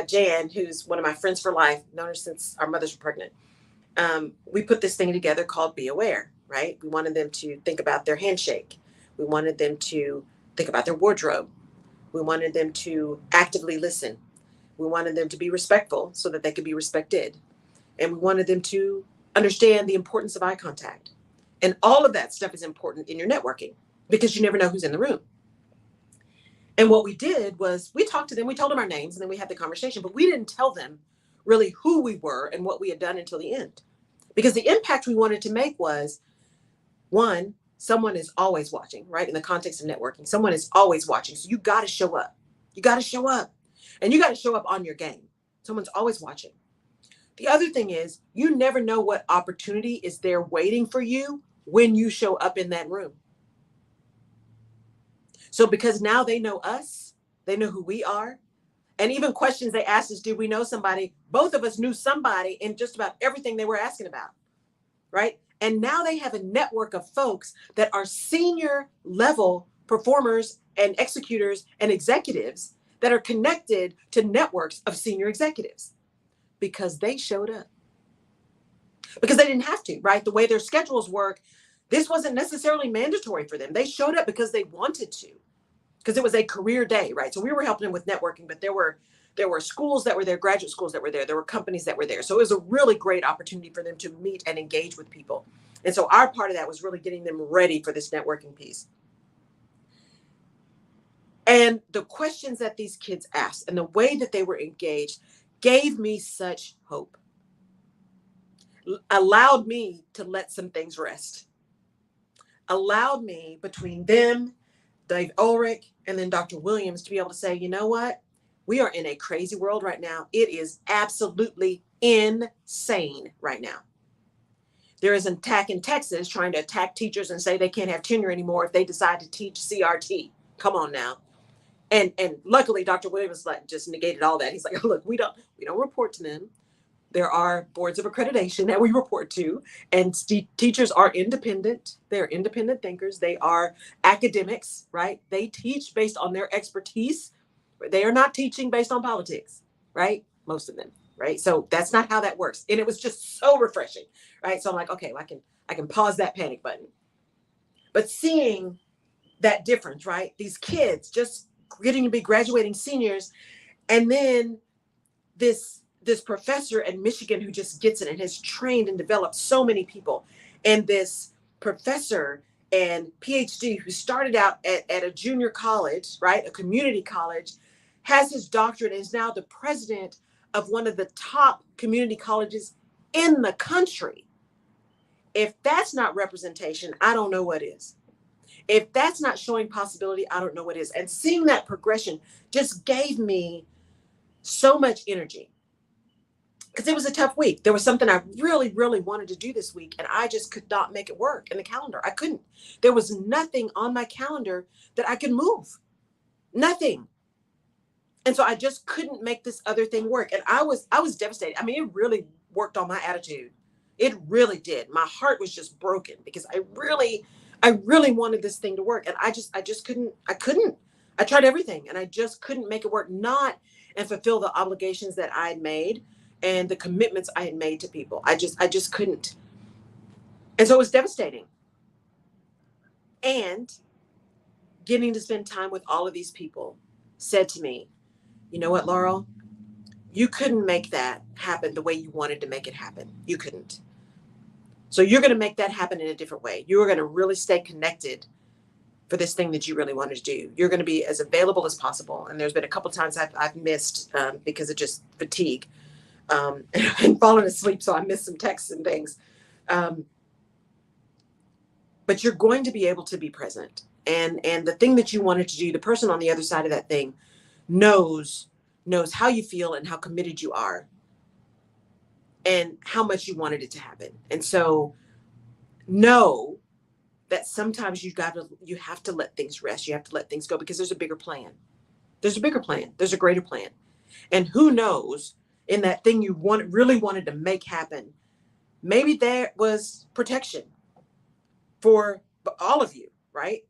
S1: Jan, who's one of my friends for life, known her since our mothers were pregnant, we put this thing together called Be Aware, right? We wanted them to think about their handshake. We wanted them to think about their wardrobe. We wanted them to actively listen. We wanted them to be respectful so that they could be respected. And we wanted them to understand the importance of eye contact. And all of that stuff is important in your networking because you never know who's in the room. And what we did was we talked to them, we told them our names, and then we had the conversation, but we didn't tell them really who we were and what we had done until the end. Because the impact we wanted to make was, one, someone is always watching, right? In the context of networking, someone is always watching. So you got to show up. You got to show up. And you got to show up on your game. Someone's always watching. The other thing is, you never know what opportunity is there waiting for you when you show up in that room. So because now they know us, they know who we are. And even questions they asked us, did we know somebody? Both of us knew somebody in just about everything they were asking about, right? And now they have a network of folks that are senior level performers and executors and executives that are connected to networks of senior executives because they showed up. Because they didn't have to, right? The way their schedules work, this wasn't necessarily mandatory for them. They showed up because they wanted to, because it was a career day, right? So we were helping them with networking, but there were schools that were there, graduate schools that were there were companies that were there. So it was a really great opportunity for them to meet and engage with people. And so our part of that was really getting them ready for this networking piece. And the questions that these kids asked and the way that they were engaged gave me such hope, allowed me to let some things rest, allowed me between them, Dave Ulrich, and then Dr. Williams to be able to say, you know what? We are in a crazy world right now. It is absolutely insane right now. There is an attack in Texas trying to attack teachers and say they can't have tenure anymore if they decide to teach CRT. Come on now. And luckily, Dr. Williams just negated all that. He's like, look, we don't report to them. There are boards of accreditation that we report to, and teachers are independent. They're independent thinkers. They are academics, right? They teach based on their expertise. They are not teaching based on politics, right? Most of them, right? So that's not how that works. And it was just so refreshing, right? So I'm like, okay, well, I can pause that panic button. But seeing that difference, right? These kids just getting to be graduating seniors, and then this professor at Michigan who just gets it and has trained and developed so many people, and this professor and PhD who started out at a junior college, right, a community college, has his doctorate and is now the president of one of the top community colleges in the country. If that's not representation, I don't know what is. If that's not showing possibility, I don't know what is. And seeing that progression just gave me so much energy, because it was a tough week. There was something I really, really wanted to do this week, and I just could not make it work in the calendar. I couldn't. There was nothing on my calendar that I could move. Nothing. And so I just couldn't make this other thing work. And I was devastated. I mean, it really worked on my attitude. It really did. My heart was just broken because I really wanted this thing to work. And I just couldn't. I tried everything and I just couldn't make it work, not and fulfill the obligations that I had made and the commitments I had made to people. I just couldn't. And so it was devastating. And getting to spend time with all of these people said to me, you know what, Laurel, you couldn't make that happen the way you wanted to make it happen. You couldn't. So you're going to make that happen in a different way. You are going to really stay connected for this thing that you really wanted to do. You're going to be as available as possible. And there's been a couple of times I've missed because of just fatigue and falling asleep. So I missed some texts and things. But you're going to be able to be present. And the thing that you wanted to do, the person on the other side of that thing knows how you feel and how committed you are and how much you wanted it to happen. And so know that sometimes you have to let things rest. You have to let things go because there's a bigger plan. There's a bigger plan. There's a greater plan. And who knows, in that thing you really wanted to make happen, maybe there was protection for all of you, right?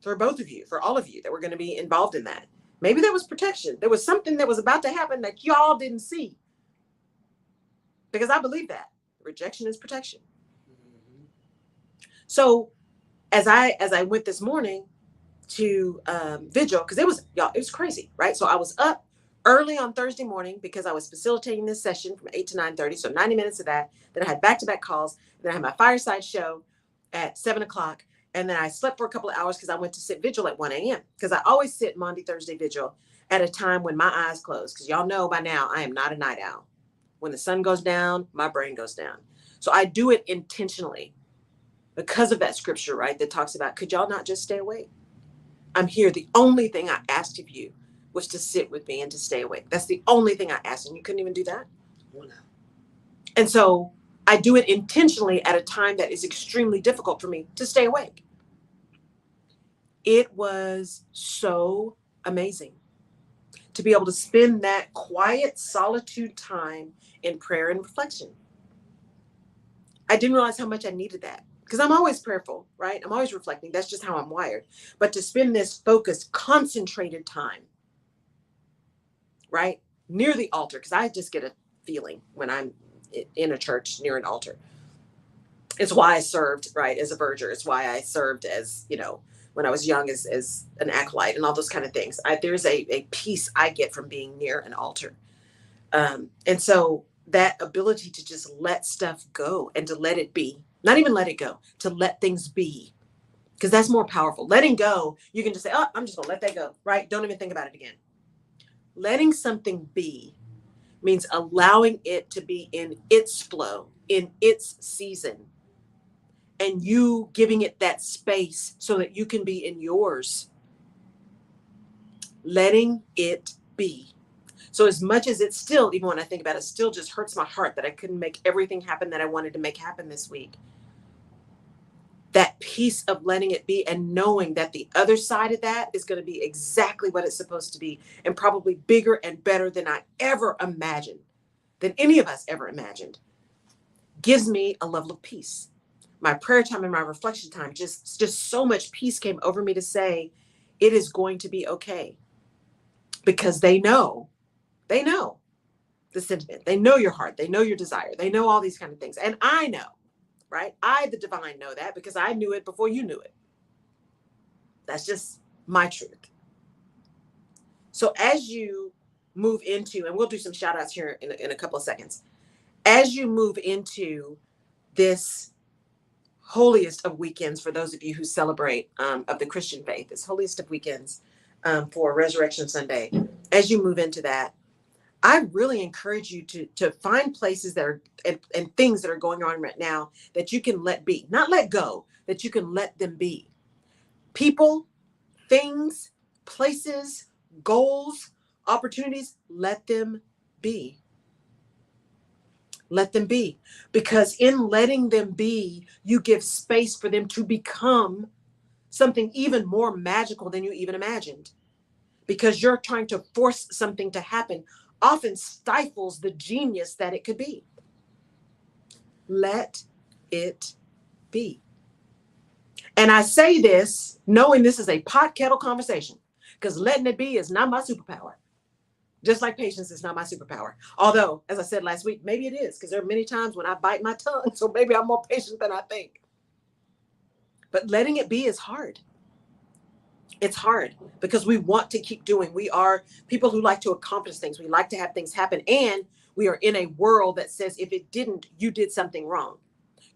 S1: For both of you, for all of you that were going to be involved in that. Maybe there was protection. There was something that was about to happen that y'all didn't see. Because I believe that rejection is protection. So as I went this morning to vigil, because it was crazy, right? So I was up early on Thursday morning because I was facilitating this session from 8 to 9:30, so 90 minutes of that. Then I had back-to-back calls. Then I had my fireside show at 7 o'clock. And then I slept for a couple of hours because I went to sit vigil at 1 a.m. Because I always sit Monday, Thursday vigil at a time when my eyes close. Because y'all know by now I am not a night owl. When the sun goes down, my brain goes down. So I do it intentionally because of that scripture, right? That talks about, could y'all not just stay awake? I'm here. The only thing I asked of you was to sit with me and to stay awake. That's the only thing I asked. And you couldn't even do that. And so I do it intentionally at a time that is extremely difficult for me to stay awake. It was so amazing to be able to spend that quiet solitude time in prayer and reflection. I didn't realize how much I needed that because I'm always prayerful, right? I'm always reflecting. That's just how I'm wired. But to spend this focused, concentrated time, right, near the altar, because I just get a feeling when I'm in a church near an altar. It's why I served, right, as a verger. It's why I served as, when I was young as an acolyte and all those kind of things. There's a peace I get from being near an altar. And so that ability to just let stuff go and to let it be, not even let it go, to let things be, because that's more powerful. Letting go, you can just say, oh, I'm just gonna let that go, right? Don't even think about it again. Letting something be means allowing it to be in its flow, in its season, and you giving it that space so that you can be in yours. Letting it be. So as much as it's still, even when I think about it, still just hurts my heart that I couldn't make everything happen that I wanted to make happen this week. That piece of letting it be and knowing that the other side of that is going to be exactly what it's supposed to be and probably bigger and better than I ever imagined, than any of us ever imagined, gives me a level of peace. My prayer time and my reflection time, just so much peace came over me to say, it is going to be okay. Because they know the sentiment. They know your heart. They know your desire. They know all these kind of things. And I know, right? I, the divine, know that because I knew it before you knew it. That's just my truth. So as you move into, and we'll do some shout outs here in a couple of seconds. As you move into this holiest of weekends, for those of you who celebrate of the Christian faith, this holiest of weekends for Resurrection Sunday, as you move into that, I really encourage you to find places that are and things that are going on right now that you can let be, not let go, that you can let them be. People, things, places, goals, opportunities, let them be. Let them be. Because in letting them be, you give space for them to become something even more magical than you even imagined. Because you're trying to force something to happen often stifles the genius that it could be. Let it be. And I say this knowing this is a pot kettle conversation, because letting it be is not my superpower. Just like patience is not my superpower. Although, as I said last week, maybe it is, because there are many times when I bite my tongue, so maybe I'm more patient than I think. But letting it be is hard. It's hard because we want to keep doing. We are people who like to accomplish things. We like to have things happen. And we are in a world that says if it didn't, you did something wrong.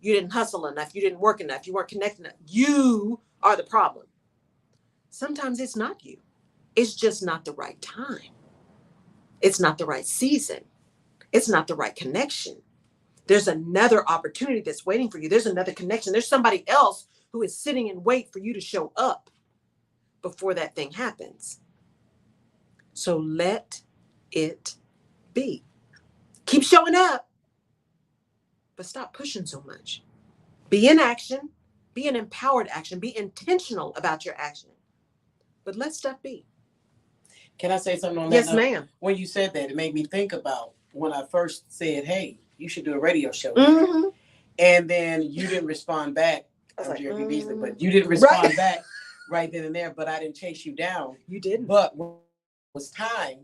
S1: You didn't hustle enough. You didn't work enough. You weren't connected enough. You are the problem. Sometimes it's not you. It's just not the right time. It's not the right season. It's not the right connection. There's another opportunity that's waiting for you. There's another connection. There's somebody else who is sitting and wait for you to show up before that thing happens. So let it be. Keep showing up, but stop pushing so much. Be in action, be in empowered action, be intentional about your action. But let stuff be.
S2: Can I say something on that?
S1: Yes,
S2: note?
S1: ma'am.
S2: When you said that, it made me think about when I first said, "Hey, you should do a radio show,"
S1: Mm-hmm.
S2: and then you didn't respond back.
S1: I was
S2: I'm
S1: like,
S2: Jeremy Beasley, but you didn't respond back right then and there. But I didn't chase you down.
S1: You didn't.
S2: But when it was time,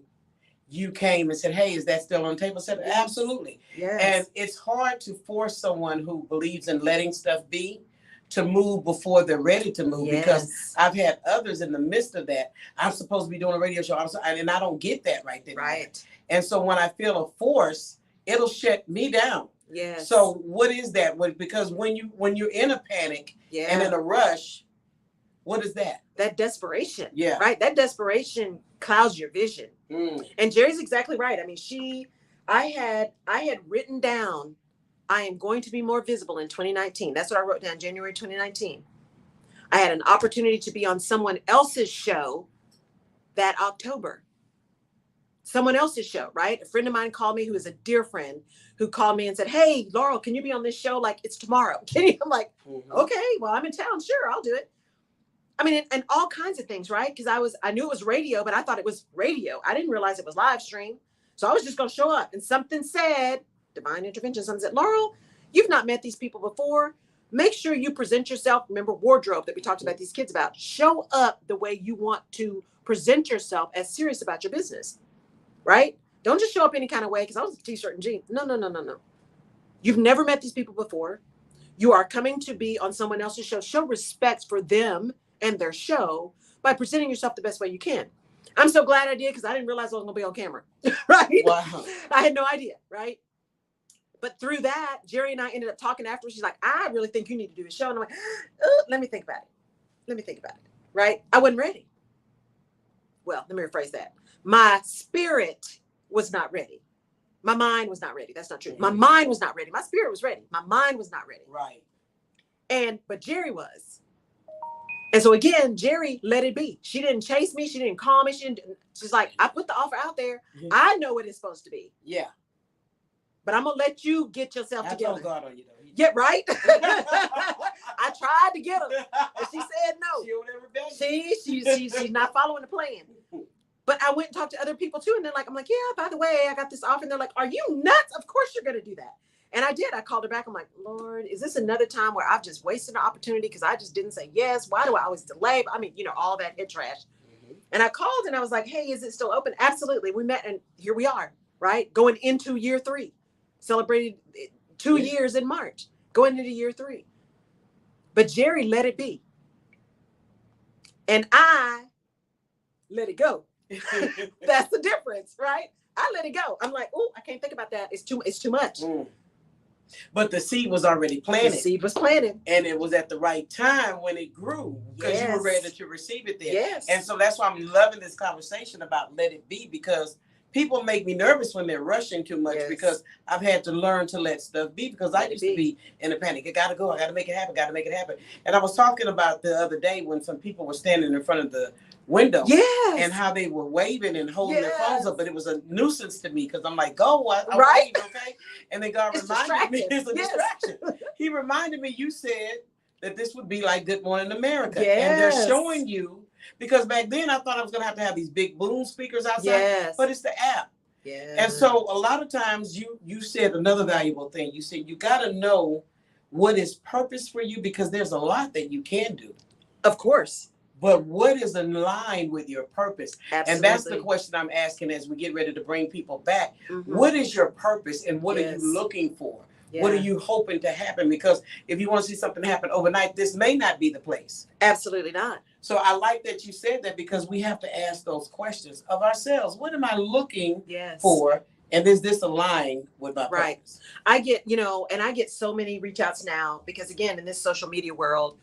S2: you came and said, "Hey, is that still on the table?" I said,
S1: Yes.
S2: "Absolutely."
S1: Yes.
S2: And it's hard to force someone who believes in letting stuff be to move before they're ready to move, because I've had others in the midst of that. I'm supposed to be doing a radio show, and I don't get that right then.
S1: Right.
S2: And so when I feel a force, it'll shut me down.
S1: Yes.
S2: So what is that? Because when you're in a panic and in a rush, what is that?
S1: That desperation.
S2: Yeah.
S1: Right. That desperation clouds your vision. And Jerry's exactly right. I mean, I had written down, I am going to be more visible in 2019. That's what I wrote down, January 2019. I had an opportunity to be on someone else's show that October. Someone else's show, right? A friend of mine called me, who is a dear friend, who called me and said, "Hey, Laurel, can you be on this show? Like, it's tomorrow." I'm like, okay, well, I'm in town. Sure, I'll do it. I mean, and all kinds of things, right? Because I knew it was radio, but I thought it was radio. I didn't realize it was live stream. So I was just going to show up, and something said, divine intervention, something said, "Laurel, you've not met these people before. Make sure you present yourself." Remember wardrobe that we talked about these kids about. Show up the way you want to present yourself as serious about your business, right? Don't just show up any kind of way, because I was a t-shirt and jeans. No. You've never met these people before. You are coming to be on someone else's show. Show respect for them and their show by presenting yourself the best way you can. I'm so glad I did, because I didn't realize I was going to be on camera, right?
S2: Wow.
S1: I had no idea, right? But through that, Jerry and I ended up talking afterwards. She's like, "I really think you need to do the show." And I'm like, let me think about it, right? I wasn't ready. Well, let me rephrase that. My spirit was not ready. My mind was not ready. That's not true. My mind was not ready. My spirit was ready. My mind was not ready.
S2: Right.
S1: But Jerry was. And so again, Jerry let it be. She didn't chase me. She didn't call me. She's like, "I put the offer out there. I know what it's supposed to be.
S2: Yeah.
S1: But I'm going to let you get yourself together."
S2: I told God on you, though.
S1: Yeah, right? I tried to get her, and she said no. She's not following the plan. But I went and talked to other people too, and they're like, I'm like, "Yeah, by the way, I got this offer." And they're like, "Are you nuts? Of course you're going to do that." And I did. I called her back. I'm like, "Lord, is this another time where I've just wasted an opportunity because I just didn't say yes? Why do I always delay?" I mean, all that head trash. And I called and I was like, "Hey, is it still open?" Absolutely. We met, and here we are, right? Going into year 3. Celebrated 2 years in March, going into year 3. But Jerry let it be. And I let it go. That's the difference, right? I let it go. I'm like, "Oh, I can't think about that. It's too much."
S2: But the seed was already planted.
S1: The seed was planted.
S2: And it was at the right time when it grew, because you were ready to receive it there.
S1: Yes.
S2: And so that's why I'm loving this conversation about let it be, because people make me nervous when they're rushing too much, because I've had to learn to let stuff be, because I used to be in a panic. I got to go. I got to make it happen. And I was talking about the other day when some people were standing in front of the window and how they were waving and holding their phones up, but it was a nuisance to me, because I'm like, "Go, I wave, okay?" And then God reminded me, it's a distraction. He reminded me, you said that this would be like Good Morning America. And they're showing you, because back then I thought I was going to have these big boom speakers outside, but it's the app. And so a lot of times you said another valuable thing. You said you got to know what is purpose for you, because there's a lot that you can do.
S1: Of course.
S2: But what is in line with your purpose?
S1: Absolutely.
S2: And that's the question I'm asking as we get ready to bring people back. What is your purpose, and what are you looking for? What are you hoping to happen? Because if you want to see something happen overnight, this may not be the place.
S1: Absolutely not.
S2: So I like that you said that, because we have to ask those questions of ourselves. What am I looking for? And is this aligned with my purpose?
S1: I get, and I get so many reach outs now, because again, in this social media world,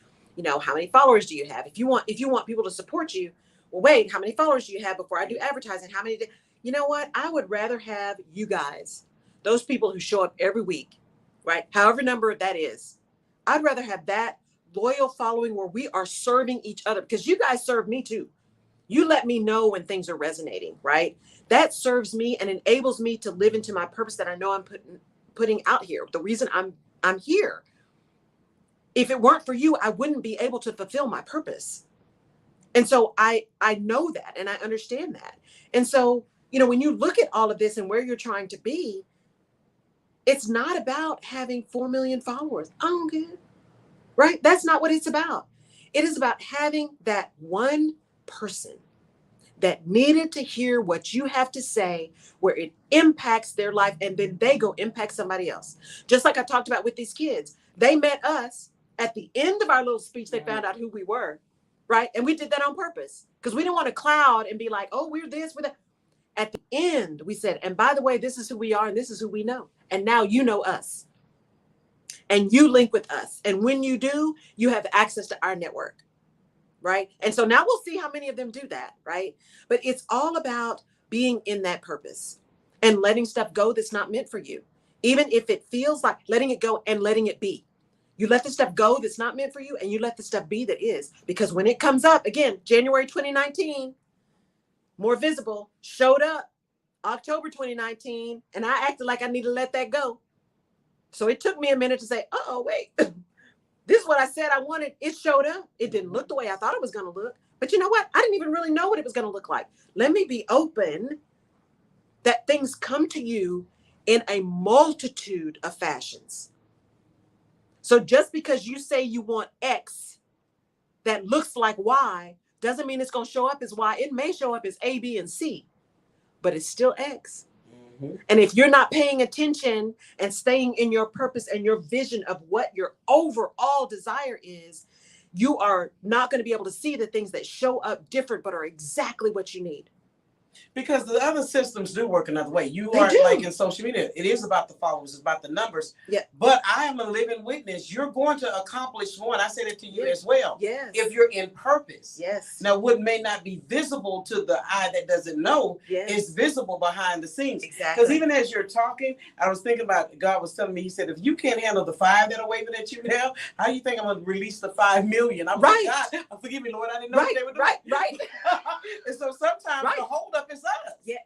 S1: how many followers do you have? If you want people to support you, well, wait, how many followers do you have before I do advertising? How many? You know what? I would rather have you guys, those people who show up every week, right? However number that is. I'd rather have that loyal following where we are serving each other, because you guys serve me too. You let me know when things are resonating, right? That serves me and enables me to live into my purpose that I know I'm putting out here. The reason I'm here. If it weren't for you, I wouldn't be able to fulfill my purpose. And so I know that, and I understand that. And so, when you look at all of this and where you're trying to be, it's not about having 4 million followers. I don't care. Right? That's not what it's about. It is about having that one person that needed to hear what you have to say, where it impacts their life, and then they go impact somebody else. Just like I talked about with these kids. They met us at the end of our little speech. They found out who we were, right? And we did that on purpose because we didn't want to cloud and be like, oh, we're this, we're that. At the end, we said, and by the way, this is who we are and this is who we know. And now you know us. And you link with us. And when you do, you have access to our network, right? And so now we'll see how many of them do that, right? But it's all about being in that purpose and letting stuff go that's not meant for you. Even if it feels like letting it go and letting it be. You let the stuff go that's not meant for you, and you let the stuff be that is. Because when it comes up, again, January 2019, More Visible showed up October 2019, and I acted like I needed to let that go. So it took me a minute to say, oh, wait, this is what I said I wanted. It showed up. It didn't look the way I thought it was going to look. But you know what? I didn't even really know what it was going to look like. Let me be open that things come to you in a multitude of fashions. So just because you say you want X that looks like Y doesn't mean it's going to show up as Y. It may show up as A, B, and C, but it's still X. And if you're not paying attention and staying in your purpose and your vision of what your overall desire is, you are not going to be able to see the things that show up different, but are exactly what you need.
S2: Because the other systems do work another way. You
S1: They
S2: aren't
S1: do.
S2: like in social media. It is about the followers. It's about the numbers.
S1: Yeah.
S2: But I am a living witness. You're going to accomplish one. I said it to you
S1: Yeah.
S2: as well.
S1: Yes.
S2: If you're in purpose.
S1: Yes.
S2: Now, what may not be visible to the eye that doesn't know
S1: Yes.
S2: is visible behind the scenes.
S1: Exactly.
S2: Because even as you're talking, I was thinking about, God was telling me, he said, if you can't handle the 5 that are waving at you now, how do you think I'm going to release the 5 million? I'm
S1: Right.
S2: like, God, forgive me, Lord, I didn't know
S1: Right,
S2: what they were doing.
S1: right.
S2: And so sometimes
S1: Right.
S2: the holdup is us.
S1: Yeah.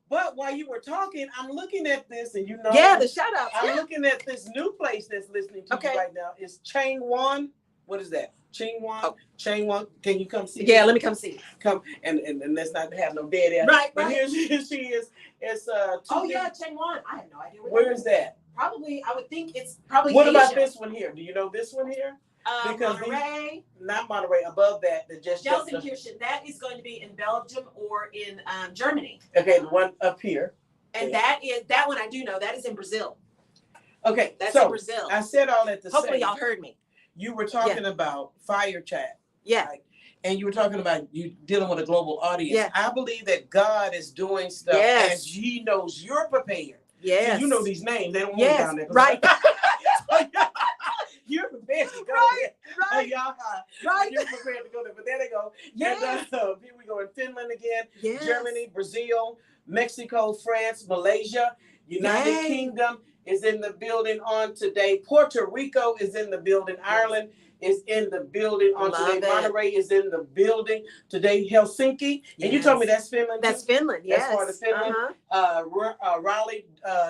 S2: But while you were talking, I'm looking at this, and
S1: Yeah, the shout outs.
S2: I'm looking at this new place that's listening to you right now. It's Chain One. What is that? Chain One.
S1: Oh.
S2: Chain One. Can you come see?
S1: Yeah, let me come see.
S2: Come and let's not have no dead air.
S1: Right,
S2: But
S1: right.
S2: here she is. It's
S1: Oh yeah, Chain One. I have no idea
S2: where is that?
S1: Probably, I would think it's probably.
S2: What
S1: Asia.
S2: about this one here? Do you know this one here? Because
S1: Monterey.
S2: Not Monterey. Above that, the
S1: Gelsenkirchen. That is going to be in Belgium or in Germany.
S2: Okay, the one up here.
S1: And that one I do know. That is in Brazil.
S2: Okay,
S1: That's
S2: so
S1: in Brazil.
S2: I said all that to say.
S1: Hopefully y'all heard me.
S2: You were talking about fire chat.
S1: Yeah.
S2: Right? And you were talking about you dealing with a global audience.
S1: Yeah.
S2: I believe that God is doing stuff as he knows you're prepared.
S1: Yes.
S2: So you know these names. They don't want
S1: Yes.
S2: down there.
S1: Right.
S2: You're prepared to go
S1: Right.
S2: there.
S1: Right. Right.
S2: You're prepared to go there. But there they go.
S1: Yes.
S2: And, here we go in Finland again,
S1: Yes.
S2: Germany, Brazil, Mexico, France, Malaysia, United
S1: Yay.
S2: Kingdom is in the building on today. Puerto Rico is in the building. Ireland is in the building on
S1: Love
S2: today.
S1: it.
S2: Monterey is in the building today. Helsinki. And you told me that's Finland.
S1: That's
S2: too?
S1: Finland. Yes.
S2: That's part of Finland.
S1: Uh-huh.
S2: Raleigh,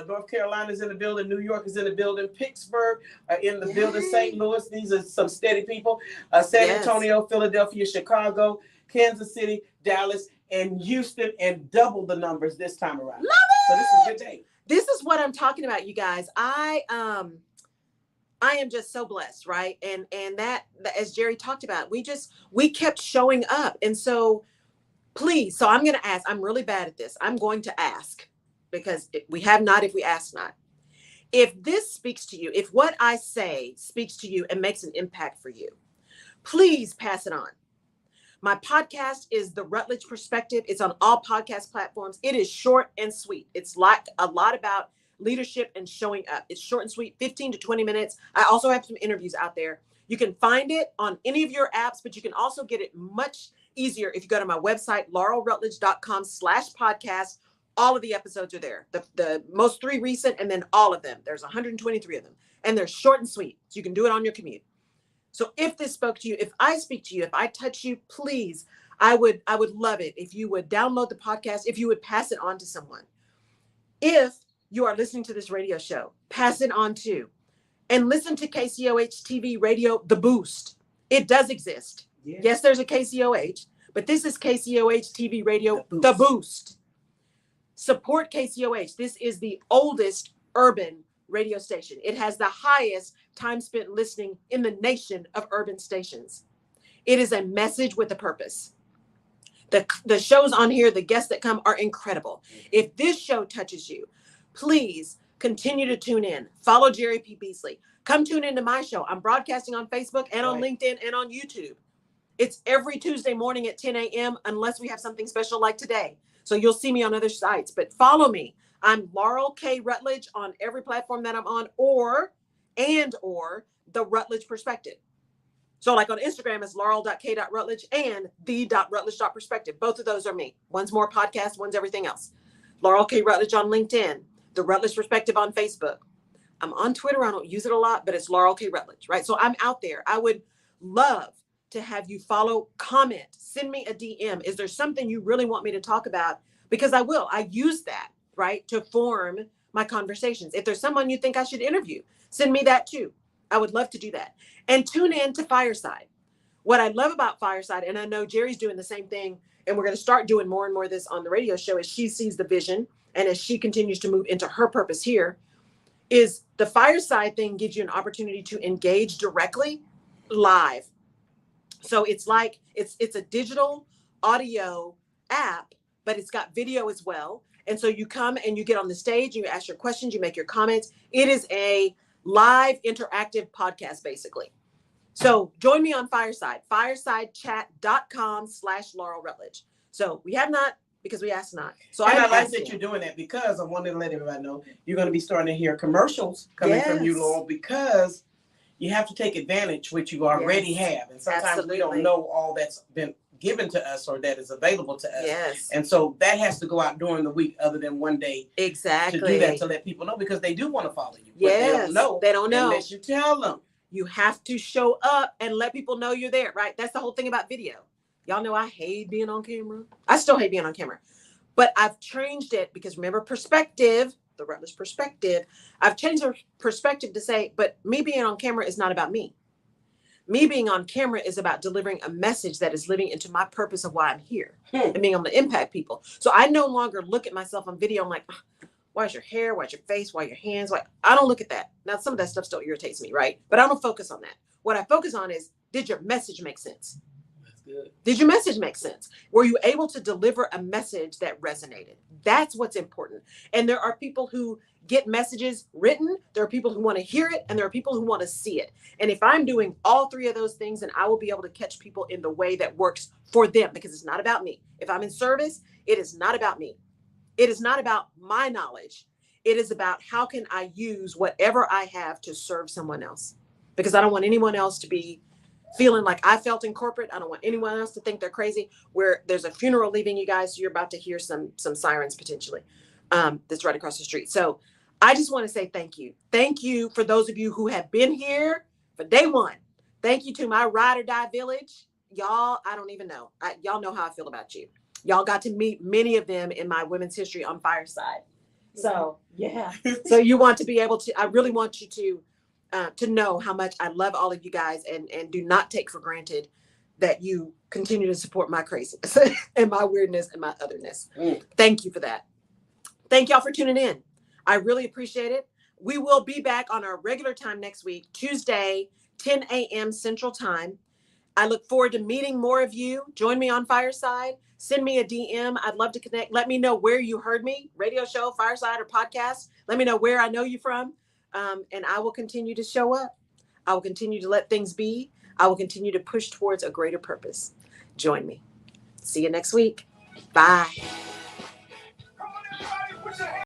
S2: North Carolina is in the building. New York is in the building. Pittsburgh in the building. St. Louis. These are some steady people. San Antonio, Philadelphia, Chicago, Kansas City, Dallas, and Houston, and double the numbers this time around.
S1: Love it.
S2: So this is a good day.
S1: This is what I'm talking about, you guys. I am just so blessed, right? And that, as Jerry talked about, we kept showing up. And so please, so I'm going to ask, I'm really bad at this. I'm going to ask because we have not if we ask not. If this speaks to you, if what I say speaks to you and makes an impact for you, please pass it on. My podcast is The Rutledge Perspective. It's on all podcast platforms. It is short and sweet. It's like a lot about leadership and showing up. It's short and sweet, 15 to 20 minutes. I also have some interviews out there. You can find it on any of your apps, but you can also get it much easier if you go to my website, laurelrutledge.com/podcast. All of the episodes are there. The most 3 recent, and then all of them. There's 123 of them. And they're short and sweet. So you can do it on your commute. So if this spoke to you, if I speak to you, if I touch you, please, I would love it if you would download the podcast, if you would pass it on to someone. If you are listening to this radio show, pass it on to and listen to KCOH TV radio, The Boost. It does exist. Yes, there's a KCOH, but this is KCOH TV radio, The Boost. Support KCOH. This is the oldest urban radio station. It has the highest time spent listening in the nation of urban stations. It is a message with a purpose. The shows on here, the guests that come are incredible. If this show touches you, please continue to tune in. Follow Jerry P. Beasley. Come tune into my show. I'm broadcasting on Facebook and on LinkedIn and on YouTube. It's every Tuesday morning at 10 a.m. unless we have something special like today. So you'll see me on other sites, but follow me. I'm Laurel K. Rutledge on every platform that I'm on, or the Rutledge Perspective. So like on Instagram is laurel.k.rutledge and the.rutledge.perspective. Both of those are me. One's more podcast, one's everything else. Laurel K. Rutledge on LinkedIn, the Rutledge Perspective on Facebook. I'm on Twitter. I don't use it a lot, but it's Laurel K. Rutledge, right? So I'm out there. I would love to have you follow, comment, send me a DM. Is there something you really want me to talk about? Because I will. I use that, right, to form my conversations. If there's someone you think I should interview, send me that too. I would love to do that. And tune in to Fireside. What I love about Fireside, and I know Jerry's doing the same thing, and we're going to start doing more and more of this on the radio show as she sees the vision and as she continues to move into her purpose here, is the Fireside thing gives you an opportunity to engage directly live. So it's like, it's a digital audio app, but it's got video as well. And so you come and you get on the stage, you ask your questions, you make your comments. It is a live interactive podcast, basically. So join me on Fireside, firesidechat.com/Laurel Rutledge. So we have not, because we asked not. So
S2: I like that you're doing that, because I wanted to let everybody know you're going to be starting to hear commercials coming from you, Laurel, because you have to take advantage, which you already have. And sometimes we don't know all that's been given to us or that is available to us.
S1: Yes.
S2: And so that has to go out during the week, other than one day.
S1: Exactly.
S2: To do that, to let people know, because they do want to follow you.
S1: Yes. They don't know.
S2: Unless you tell them.
S1: You have to show up and let people know you're there, right? That's the whole thing about video. Y'all know I hate being on camera. I still hate being on camera. But I've changed it because, remember, perspective, the Rutledge Perspective. I've changed the perspective to say, but me being on camera is not about me. Me being on camera is about delivering a message that is living into my purpose of why I'm here and being able to impact people. So I no longer look at myself on video. I'm like, why's your hair? Why's your face? Why your hands? Why? I don't look at that. Now, some of that stuff still irritates me, right? But I don't focus on that. What I focus on is, did your message make sense?
S2: That's good.
S1: Did your message make sense? Were you able to deliver a message that resonated? That's what's important. And there are people who get messages written. There are people who want to hear it, and there are people who want to see it. And if I'm doing all three of those things, then I will be able to catch people in the way that works for them, because it's not about me. If I'm in service, it is not about me. It is not about my knowledge. It is about how can I use whatever I have to serve someone else, because I don't want anyone else to be feeling like I felt in corporate. I don't want anyone else to think they're crazy. Where there's a funeral leaving you guys, so you're about to hear some sirens potentially. That's right across the street. So I just want to say thank you. Thank you for those of you who have been here for day one. Thank you to my ride or die village. Y'all, I don't even know. Y'all know how I feel about you. Y'all got to meet many of them in my Women's History on Fireside. So yeah. So you want to be able to, I really want you to know how much I love all of you guys, and do not take for granted that you continue to support my craziness and my weirdness and my otherness. Thank you for that. Thank y'all for tuning in. I really appreciate it. We will be back on our regular time next week, Tuesday, 10 a.m. Central Time. I look forward to meeting more of you. Join me on Fireside. Send me a DM. I'd love to connect. Let me know where you heard me, radio show, Fireside, or podcast. Let me know where I know you from. And I will continue to show up. I will continue to let things be. I will continue to push towards a greater purpose. Join me. See you next week. Bye.